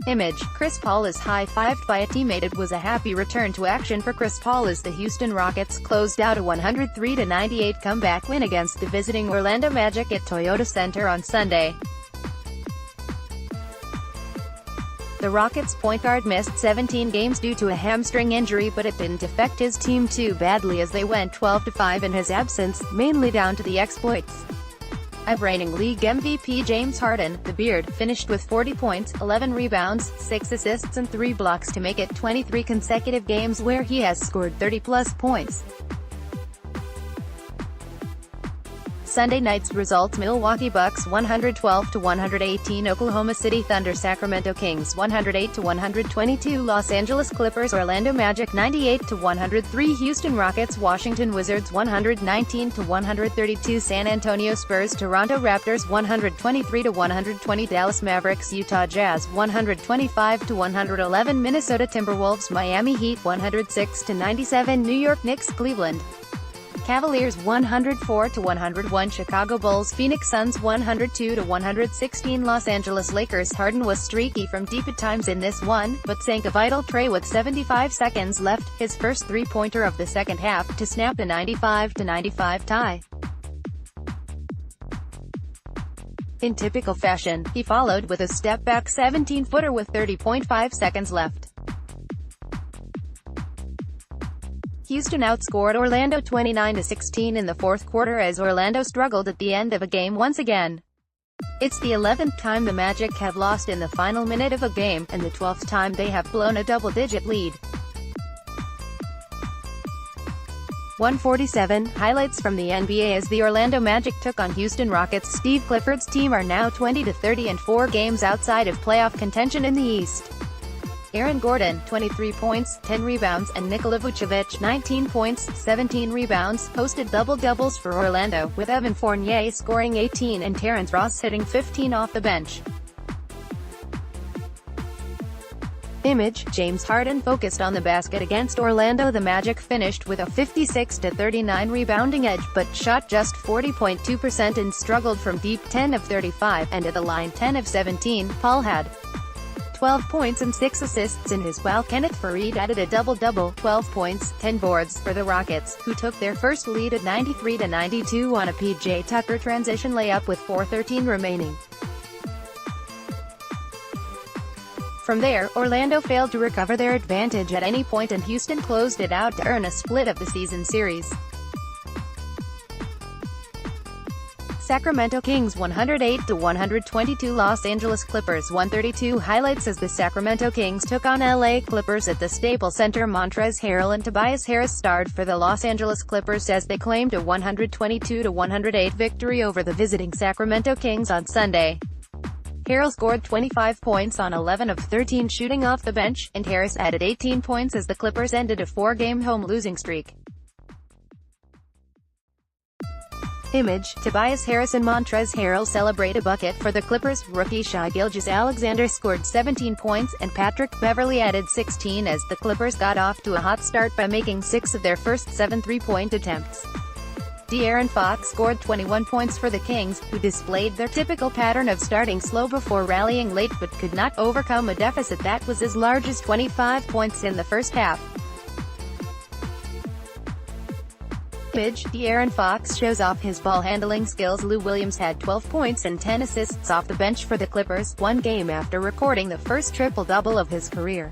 Image, Chris Paul is high-fived by a teammate. It was a happy return to action for Chris Paul as the Houston Rockets closed out a 103-98 comeback win against the visiting Orlando Magic at Toyota Center on Sunday. The Rockets' point guard missed 17 games due to a hamstring injury, but it didn't affect his team too badly as they went 12-5 in his absence, mainly down to the exploits of reigning league MVP James Harden. The Beard finished with 40 points, 11 rebounds, 6 assists and 3 blocks to make it 23 consecutive games where he has scored 30-plus points. Sunday night's results: Milwaukee Bucks 112-118, Oklahoma City Thunder, Sacramento Kings 108-122, Los Angeles Clippers, Orlando Magic 98-103, Houston Rockets, Washington Wizards 119-132, San Antonio Spurs, Toronto Raptors 123-120, Dallas Mavericks, Utah Jazz 125-111, Minnesota Timberwolves, Miami Heat 106-97, New York Knicks, Cleveland Cavaliers 104-101, Chicago Bulls, Phoenix Suns 102-116, Los Angeles Lakers. Harden was streaky from deep at times in this one, but sank a vital tray with 75 seconds left, his first three-pointer of the second half, to snap the 95-95 tie. In typical fashion, he followed with a step-back 17-footer with 30.5 seconds left. Houston outscored Orlando 29-16 in the fourth quarter as Orlando struggled at the end of a game once again. It's the 11th time the Magic have lost in the final minute of a game, and the 12th time they have blown a double-digit lead. 147 highlights from the NBA as the Orlando Magic took on Houston Rockets. Steve Clifford's team are now 20-30 and 4 games outside of playoff contention in the East. Aaron Gordon, 23 points, 10 rebounds, and Nikola Vucevic, 19 points, 17 rebounds, posted double-doubles for Orlando, with Evan Fournier scoring 18 and Terrence Ross hitting 15 off the bench. Image, James Harden focused on the basket against Orlando. The Magic finished with a 56-39 rebounding edge, but shot just 40.2% and struggled from deep, 10 of 35, and at the line 10 of 17. Paul had 12 points and 6 assists in his, while Kenneth Faried added a double-double, 12 points, 10 boards, for the Rockets, who took their first lead at 93-92 on a P.J. Tucker transition layup with 4:13 remaining. From there, Orlando failed to recover their advantage at any point and Houston closed it out to earn a split of the season series. Sacramento Kings 108-122, Los Angeles Clippers 132 highlights as the Sacramento Kings took on LA Clippers at the Staples Center. Montrezl Harrell and Tobias Harris starred for the Los Angeles Clippers as they claimed a 122-108 victory over the visiting Sacramento Kings on Sunday. Harrell scored 25 points on 11 of 13 shooting off the bench, and Harris added 18 points as the Clippers ended a 4-game home losing streak. Image, Tobias Harris and Montrezl Harrell celebrate a bucket for the Clippers. Rookie Shai Gilgeous-Alexander scored 17 points, and Patrick Beverley added 16 as the Clippers got off to a hot start by making 6 of their first 7 three-point attempts. De'Aaron Fox scored 21 points for the Kings, who displayed their typical pattern of starting slow before rallying late but could not overcome a deficit that was as large as 25 points in the first half. Image, De'Aaron Fox shows off his ball-handling skills. Lou Williams had 12 points and 10 assists off the bench for the Clippers, one game after recording the first triple-double of his career.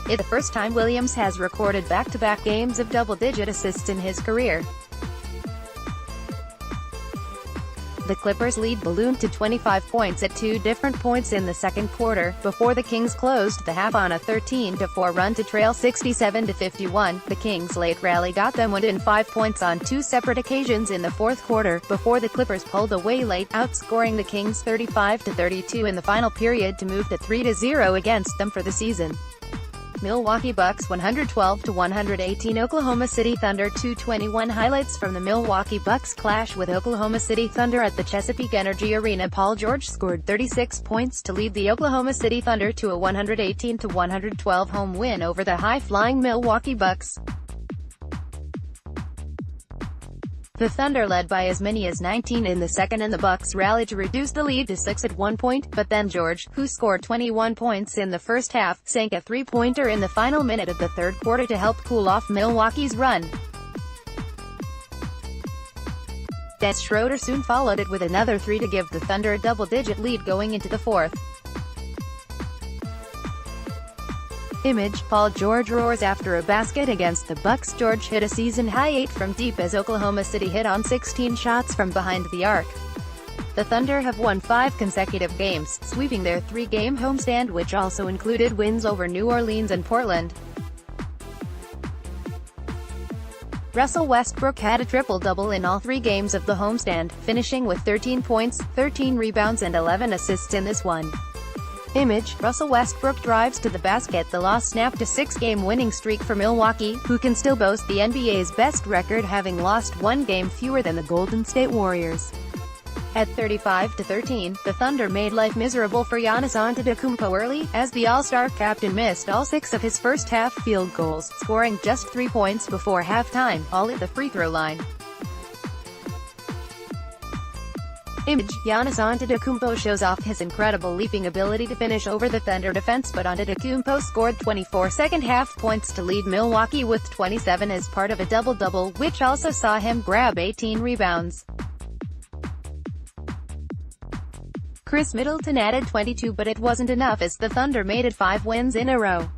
It's the first time Williams has recorded back-to-back games of double-digit assists in his career. The Clippers' lead ballooned to 25 points at 2 different points in the second quarter, before the Kings closed the half on a 13-4 run to trail 67-51. The Kings' late rally got them within 5 points on 2 separate occasions in the fourth quarter, before the Clippers pulled away late, outscoring the Kings 35-32 in the final period to move to 3-0 against them for the season. Milwaukee Bucks 112-118, Oklahoma City Thunder 221 highlights from the Milwaukee Bucks clash with Oklahoma City Thunder at the Chesapeake Energy Arena. Paul George scored 36 points to lead the Oklahoma City Thunder to a 118-112 home win over the high-flying Milwaukee Bucks. The Thunder led by as many as 19 in the second and the Bucks rallied to reduce the lead to 6 at one point, but then George, who scored 21 points in the first half, sank a three-pointer in the final minute of the third quarter to help cool off Milwaukee's run. Dennis Schroeder soon followed it with another three to give the Thunder a double-digit lead going into the fourth. Image, Paul George roars after a basket against the Bucks. George hit a season-high 8 from deep as Oklahoma City hit on 16 shots from behind the arc. The Thunder have won 5 consecutive games, sweeping their 3-game homestand, which also included wins over New Orleans and Portland. Russell Westbrook had a triple-double in all 3 games of the homestand, finishing with 13 points, 13 rebounds and 11 assists in this one. Image, Russell Westbrook drives to the basket. The loss snapped a 6-game winning streak for Milwaukee, who can still boast the NBA's best record, having lost 1 game fewer than the Golden State Warriors. At 35-13, the Thunder made life miserable for Giannis Antetokounmpo early, as the All-Star captain missed all 6 of his first-half field goals, scoring just 3 points before halftime, all at the free throw line. Image, Giannis Antetokounmpo shows off his incredible leaping ability to finish over the Thunder defense, but Antetokounmpo scored 24 second-half points to lead Milwaukee with 27 as part of a double-double, which also saw him grab 18 rebounds. Chris Middleton added 22, but it wasn't enough as the Thunder made it 5 wins in a row.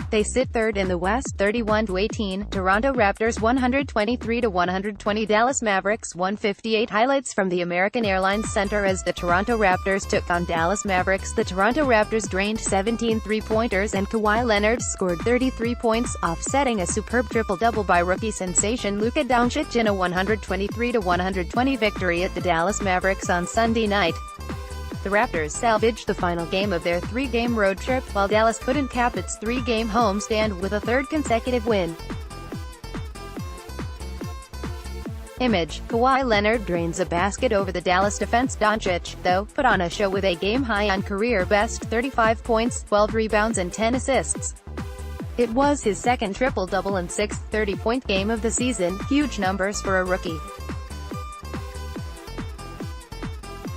They sit third in the West, 31-18, Toronto Raptors 123-120, Dallas Mavericks 158. Highlights from the American Airlines Center as the Toronto Raptors took on Dallas Mavericks. The Toronto Raptors drained 17 three-pointers and Kawhi Leonard scored 33 points, offsetting a superb triple-double by rookie sensation Luka Doncic in a 123-120 victory at the Dallas Mavericks on Sunday night. The Raptors salvaged the final game of their 3-game road trip, while Dallas couldn't cap its 3-game homestand with a 3rd consecutive win. Image, Kawhi Leonard drains a basket over the Dallas defense. Doncic, though, put on a show with a game-high on career-best 35 points, 12 rebounds and 10 assists. It was his 2nd triple-double and 6th 30-point game of the season, huge numbers for a rookie.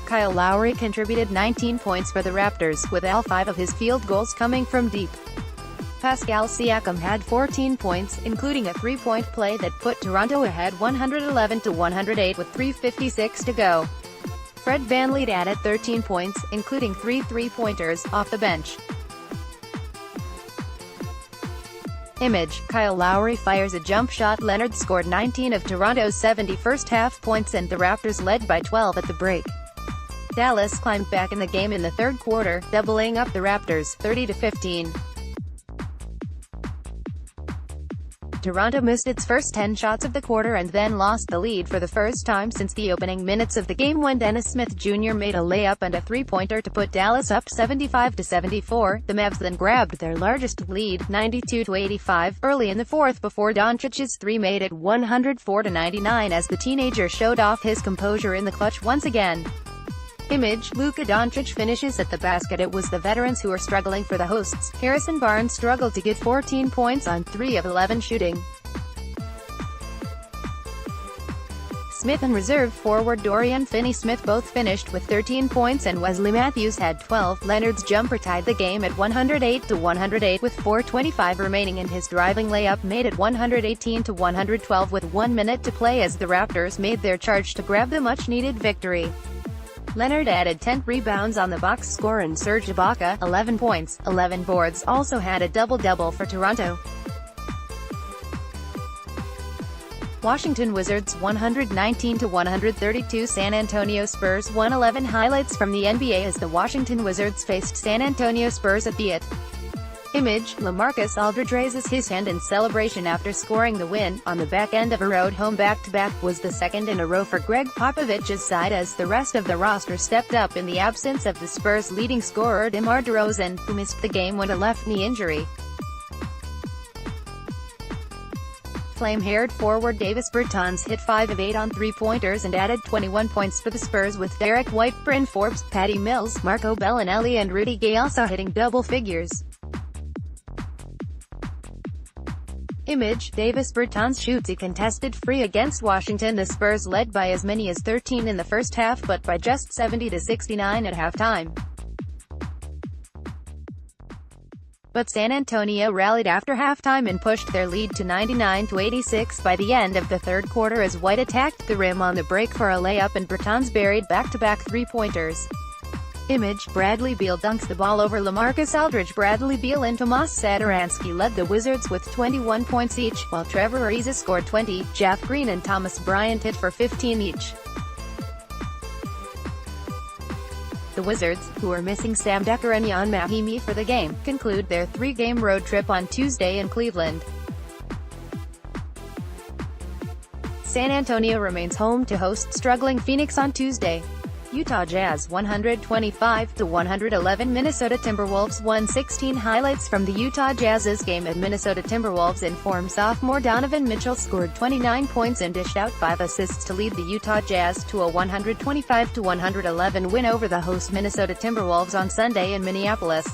Kyle Lowry contributed 19 points for the Raptors, with all 5 of his field goals coming from deep. Pascal Siakam had 14 points, including a 3-point play that put Toronto ahead 111-108 with 3:56 to go. Fred VanVleet added 13 points, including 3 3-pointers, off the bench. Image, Kyle Lowry fires a jump shot. Leonard scored 19 of Toronto's 70 first-half points and the Raptors led by 12 at the break. Dallas climbed back in the game in the third quarter, doubling up the Raptors, 30-15. Toronto missed its first 10 shots of the quarter and then lost the lead for the first time since the opening minutes of the game when Dennis Smith Jr. made a layup and a 3-pointer to put Dallas up 75-74. The Mavs then grabbed their largest lead, 92-85, early in the fourth before Doncic's 3 made it 104-99 as the teenager showed off his composure in the clutch once again. Image, Luka Doncic finishes at the basket. It was the veterans who were struggling for the hosts. Harrison Barnes struggled to get 14 points on 3 of 11 shooting. Smith and reserve forward Dorian Finney-Smith both finished with 13 points and Wesley Matthews had 12. Leonard's jumper tied the game at 108-108 with 4:25 remaining and his driving layup made it 118-112 with 1 minute to play as the Raptors made their charge to grab the much-needed victory. Leonard added 10 rebounds on the box score and Serge Ibaka, 11 points, 11 boards, also had a double-double for Toronto. Washington Wizards 119-132 San Antonio Spurs 111. Highlights from the NBA as the Washington Wizards faced San Antonio Spurs at the IT. Image, LaMarcus Aldridge raises his hand in celebration after scoring the win, on the back end of a road home back-to-back, was the 2nd in a row for Greg Popovich's side as the rest of the roster stepped up in the absence of the Spurs' leading scorer DeMar DeRozan, who missed the game with a left knee injury. Flame-haired forward Davis Bertans hit 5 of 8 on 3-pointers and added 21 points for the Spurs with Derek White, Bryn Forbes, Patty Mills, Marco Bellinelli and Rudy Gay also hitting double figures. Image, Davis Bertans shoots a contested free against Washington. The Spurs led by as many as 13 in the first half but by just 70-69 at halftime. But San Antonio rallied after halftime and pushed their lead to 99-86 by the end of the third quarter as White attacked the rim on the break for a layup and Bertans buried back-to-back three-pointers. Image, Bradley Beal dunks the ball over LaMarcus Aldridge. Bradley Beal and Tomas Satoransky led the Wizards with 21 points each, while Trevor Ariza scored 20, Jeff Green and Thomas Bryant hit for 15 each. The Wizards, who are missing Sam Dekker and Ian Mahinmi for the game, conclude their three-game road trip on Tuesday in Cleveland. San Antonio remains home to host struggling Phoenix on Tuesday. Utah Jazz 125-111. Minnesota Timberwolves 116. Highlights from the Utah Jazz's game at Minnesota Timberwolves. In form sophomore Donovan Mitchell scored 29 points and dished out 5 assists to lead the Utah Jazz to a 125-111 win over the host Minnesota Timberwolves on Sunday in Minneapolis.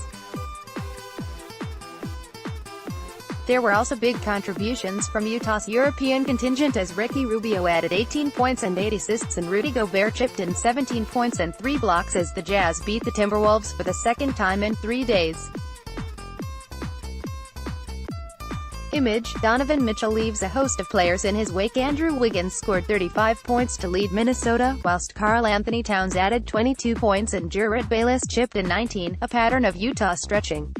There were also big contributions from Utah's European contingent as Ricky Rubio added 18 points and 8 assists and Rudy Gobert chipped in 17 points and 3 blocks as the Jazz beat the Timberwolves for the second time in 3 days. Image, Donovan Mitchell leaves a host of players in his wake. Andrew Wiggins scored 35 points to lead Minnesota, whilst Karl-Anthony Towns added 22 points and Jarrett Bayless chipped in 19, a pattern of Utah stretching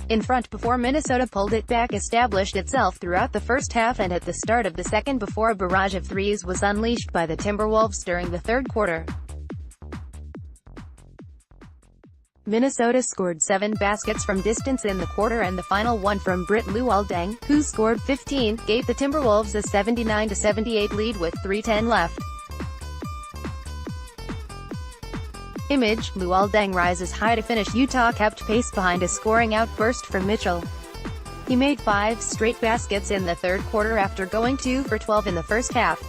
in front before Minnesota pulled it back established itself throughout the first half and at the start of the second before a barrage of threes was unleashed by the Timberwolves during the third quarter. Minnesota scored 7 baskets from distance in the quarter and the final one from Britt Luol-Deng, who scored 15, gave the Timberwolves a 79-78 lead with 3:10 left. Image, Luol-Deng rises high to finish. Utah kept pace behind a scoring outburst from Mitchell. He made 5 straight baskets in the third quarter after going 2 for 12 in the first half.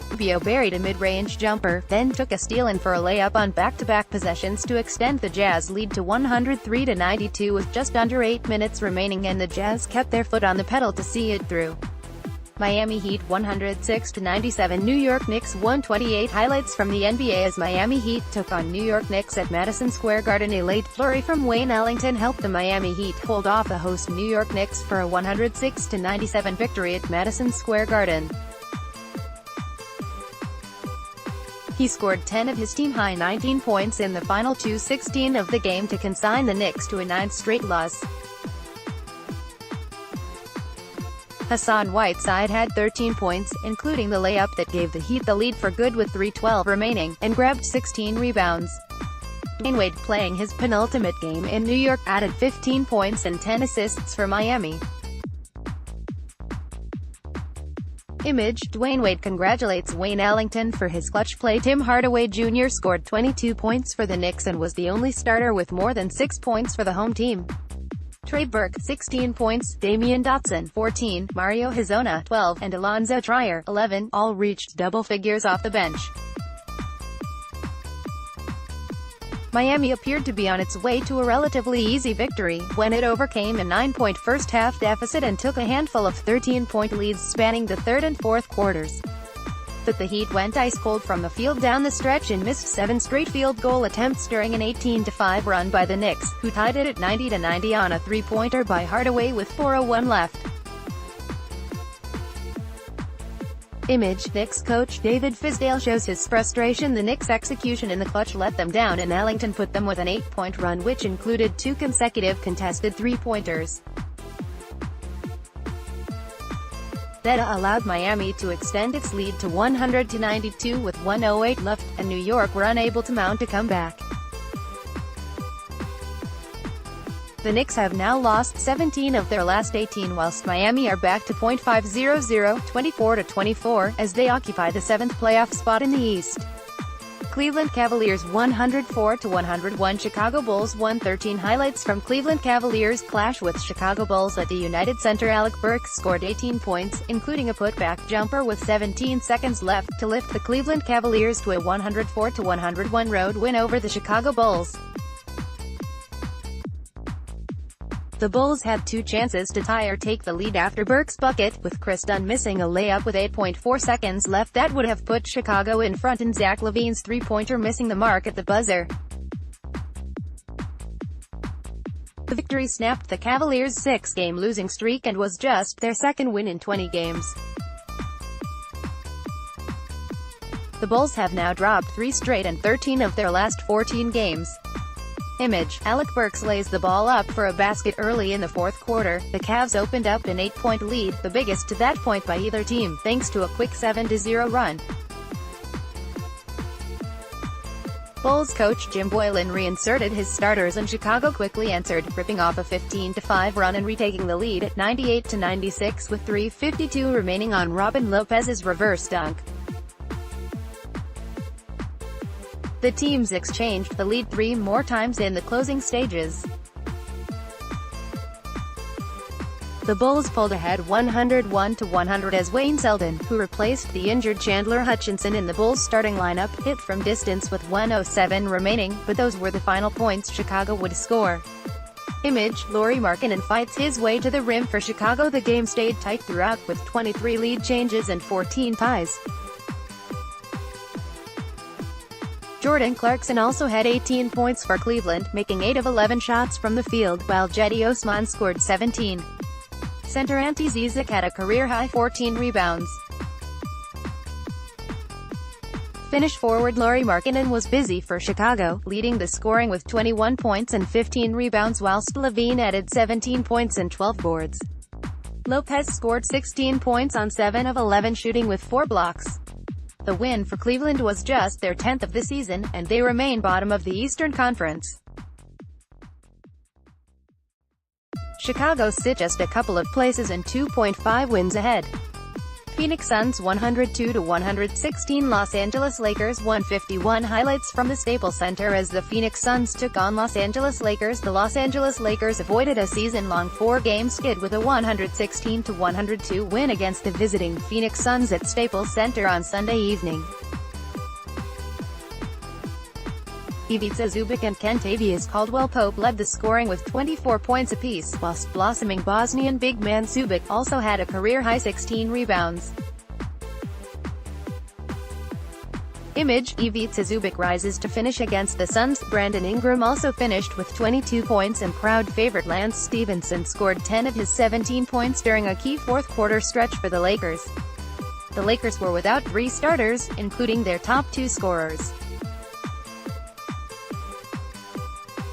Rubio buried a mid-range jumper, then took a steal in for a layup on back-to-back possessions to extend the Jazz lead to 103-92 with just under 8 minutes remaining, and the Jazz kept their foot on the pedal to see it through. Miami Heat 106-97. New York Knicks 128. Highlights from the NBA as Miami Heat took on New York Knicks at Madison Square Garden. A late flurry from Wayne Ellington helped the Miami Heat hold off the host New York Knicks for a 106-97 victory at Madison Square Garden. He scored 10 of his team-high 19 points in the final 2:16 of the game to consign the Knicks to a 9th straight loss. Hassan Whiteside had 13 points, including the layup that gave the Heat the lead for good with 3:12 remaining, and grabbed 16 rebounds. Dwyane Wade, playing his penultimate game in New York, added 15 points and 10 assists for Miami. Image, Dwyane Wade congratulates Wayne Ellington for his clutch play. Tim Hardaway Jr. scored 22 points for the Knicks and was the only starter with more than 6 points for the home team. Trey Burke, 16 points, Damian Dotson, 14, Mario Hezonja, 12, and Alonzo Trier, 11, all reached double figures off the bench. Miami appeared to be on its way to a relatively easy victory, when it overcame a 9-point first-half deficit and took a handful of 13-point leads spanning the third and fourth quarters. But the Heat went ice-cold from the field down the stretch and missed 7 straight field goal attempts during an 18-5 run by the Knicks, who tied it at 90-90 on a three-pointer by Hardaway with 4:01 left. Image, Knicks coach David Fizdale shows his frustration. The Knicks' execution in the clutch let them down and Ellington put them with an 8-point run which included 2 consecutive contested three-pointers. That allowed Miami to extend its lead to 100-92 with 1:08 left, and New York were unable to mount a comeback. The Knicks have now lost 17 of their last 18 whilst Miami are back to .500, 24-24, as they occupy the 7th playoff spot in the East. Cleveland Cavaliers 104-101. Chicago Bulls 113. Highlights from Cleveland Cavaliers clash with Chicago Bulls at the United Center. Alec Burks scored 18 points, including a putback jumper with 17 seconds left, to lift the Cleveland Cavaliers to a 104-101 road win over the Chicago Bulls. The Bulls had two chances to tie or take the lead after Burke's bucket, with Chris Dunn missing a layup with 8.4 seconds left that would have put Chicago in front, and Zach LaVine's three-pointer missing the mark at the buzzer. The victory snapped the Cavaliers' six-game losing streak and was just their second win in 20 games. The Bulls have now dropped 3 straight and 13 of their last 14 games. Image: Alec Burks lays the ball up for a basket early in the fourth quarter. The Cavs opened up an 8-point lead, the biggest to that point by either team, thanks to a quick 7-0 run. Bulls coach Jim Boylen reinserted his starters and Chicago quickly answered, ripping off a 15-5 run and retaking the lead at 98-96 with 3:52 remaining on Robin Lopez's reverse dunk. The teams exchanged the lead 3 more times in the closing stages. The Bulls pulled ahead 101-100 as Wayne Selden, who replaced the injured Chandler Hutchinson in the Bulls starting lineup, hit from distance with 1:07 remaining, but those were the final points Chicago would score. Image: Lauri Markkanen fights his way to the rim for Chicago. The game stayed tight throughout, with 23 lead changes and 14 ties. Jordan Clarkson also had 18 points for Cleveland, making 8 of 11 shots from the field, while Cedi Osman scored 17. Center Ante Zizic had a career-high 14 rebounds. Finnish forward Lauri Markkanen was busy for Chicago, leading the scoring with 21 points and 15 rebounds, whilst LaVine added 17 points and 12 boards. Lopez scored 16 points on 7 of 11 shooting with 4 blocks. The win for Cleveland was just their 10th of the season, and they remain bottom of the Eastern Conference. Chicago sit just a couple of places and 2.5 wins ahead. Phoenix Suns 102-116. Los Angeles Lakers 151. Highlights from the Staples Center as the Phoenix Suns took on Los Angeles Lakers. The Los Angeles Lakers avoided a season-long 4-game skid with a 116-102 win against the visiting Phoenix Suns at Staples Center on Sunday evening. Ivica Zubac and Kentavious Caldwell-Pope led the scoring with 24 points apiece, whilst blossoming Bosnian big man Zubac also had a career-high 16 rebounds. Image: Ivica Zubac rises to finish against the Suns. Brandon Ingram also finished with 22 points, and crowd favorite Lance Stevenson scored 10 of his 17 points during a key fourth-quarter stretch for the Lakers. The Lakers were without 3 starters, including their top 2 scorers.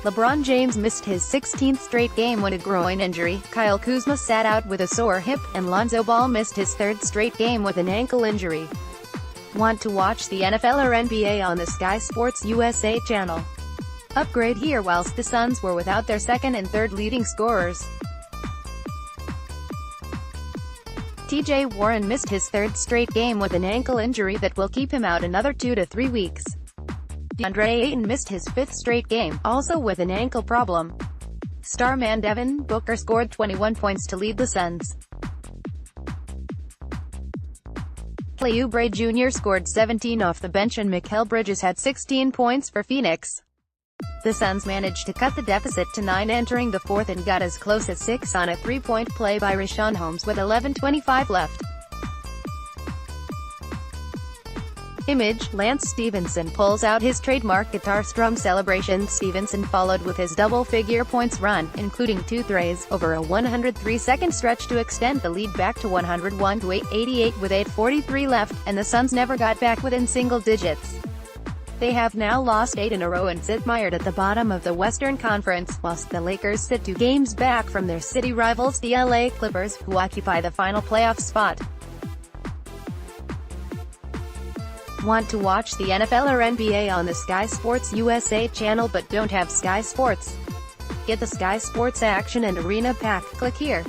LeBron James missed his 16th straight game with a groin injury, Kyle Kuzma sat out with a sore hip, and Lonzo Ball missed his 3rd straight game with an ankle injury. Want to watch the NFL or NBA on the Sky Sports USA channel? Upgrade here. Whilst the Suns were without their 2nd and 3rd leading scorers. TJ Warren missed his 3rd straight game with an ankle injury that will keep him out another 2 to 3 weeks. DeAndre Ayton missed his 5th straight game, also with an ankle problem. Starman Devin Booker scored 21 points to lead the Suns. Kelly Oubre Jr. scored 17 off the bench, and Mikal Bridges had 16 points for Phoenix. The Suns managed to cut the deficit to 9 entering the 4th and got as close as 6 on a 3-point play by Richaun Holmes with 11:25 left. Image: Lance Stevenson pulls out his trademark guitar strum celebration. Stevenson followed with his double-figure points run, including 2 threes, over a 103-second stretch to extend the lead back to 101-88 with 8:43 left, and the Suns never got back within single digits. They have now lost 8 in a row and sit mired at the bottom of the Western Conference, whilst the Lakers sit 2 games back from their city rivals the LA Clippers, who occupy the final playoff spot. Want to watch the NFL or NBA on the Sky Sports USA channel but don't have Sky Sports? Get the Sky Sports Action and Arena Pack. Click here.